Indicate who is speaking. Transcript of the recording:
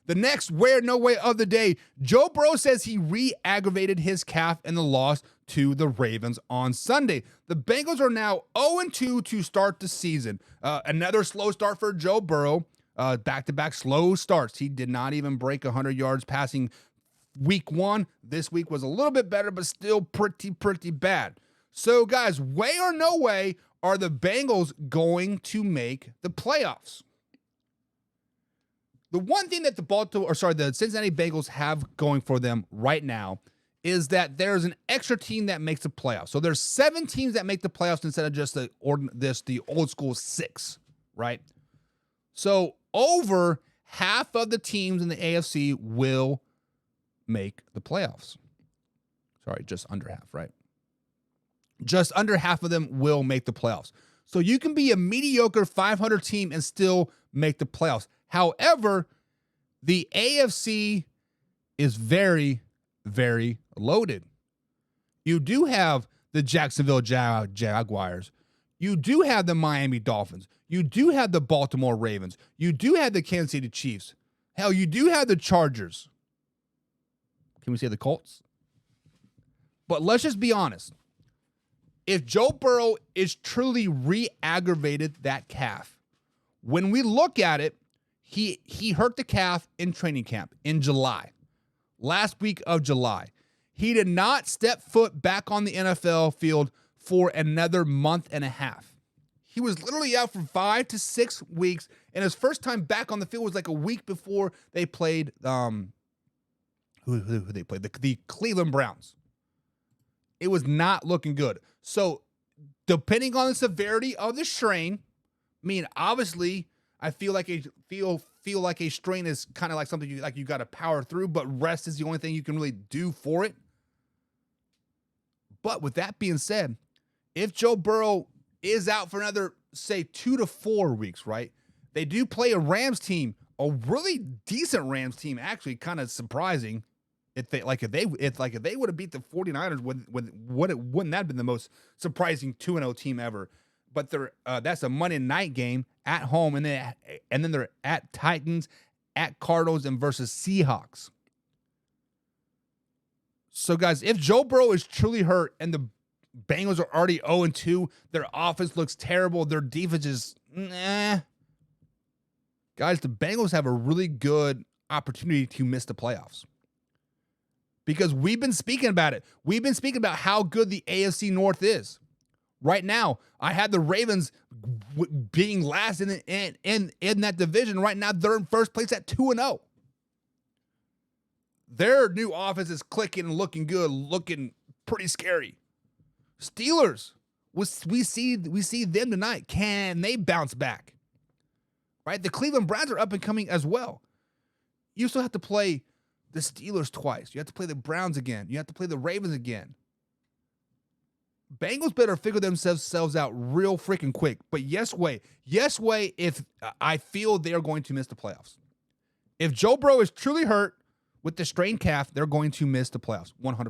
Speaker 1: The next where no way of the day, Joe Burrow says he re-aggravated his calf in the loss to the Ravens on Sunday. The Bengals are now 0-2 to start the season. Another slow start for Joe Burrow. Back-to-back slow starts. He did not even break 100 yards passing week 1. This week was a little bit better, but still pretty bad. So, guys, way or no way are the Bengals going to make the playoffs? The one thing that the Cincinnati Bengals have going for them right now is that there's an extra team that makes the playoffs. So there's 7 teams that make the playoffs instead of just the old school 6, right? So over half of the teams in the AFC will make the playoffs. Sorry, just under half, right? Just under half of them will make the playoffs. So you can be a mediocre 500 team and still make the playoffs. However, the AFC is very, very loaded. You do have the Jacksonville Jaguars. You do have the Miami Dolphins. You do have the Baltimore Ravens. You do have the Kansas City Chiefs. Hell, you do have the Chargers. Can we say the Colts? But let's just be honest. If Joe Burrow is truly re-aggravated that calf, when we look at it, he hurt the calf in training camp in July, last week of July. He did not step foot back on the NFL field for another month and a half. He was literally out for 5 to 6 weeks, and his first time back on the field was like a week before they played who they played? The Cleveland Browns. It was not looking good. So, depending on the severity of the strain, I mean, obviously, I feel like a strain is kind of like something you got to power through, but rest is the only thing you can really do for it. But with that being said, if Joe Burrow is out for another, say, 2 to 4 weeks, right? They do play a Rams team, a really decent Rams team, actually, kind of surprising. If they would have beat the 49ers, wouldn't that have been the most surprising 2-0 team ever? But that's a Monday night game at home, and then they're at Titans, at Cardinals, and versus Seahawks. So, guys, if Joe Burrow is truly hurt and the Bengals are already 0-2, their offense looks terrible, their defense is guys, the Bengals have a really good opportunity to miss the playoffs. Because we've been speaking about it. We've been speaking about how good the AFC North is. Right now, I had the Ravens being last in that division. Right now, they're in first place at 2-0. Their new offense is clicking and looking good, looking pretty scary. Steelers, we see them tonight. Can they bounce back? Right? The Cleveland Browns are up and coming as well. You still have to play the Steelers twice. You have to play the Browns again. You have to play the Ravens again. Bengals better figure themselves out real freaking quick. But yes way, if I feel they are going to miss the playoffs. If Joe Burrow is truly hurt with the strained calf, they're going to miss the playoffs 100%.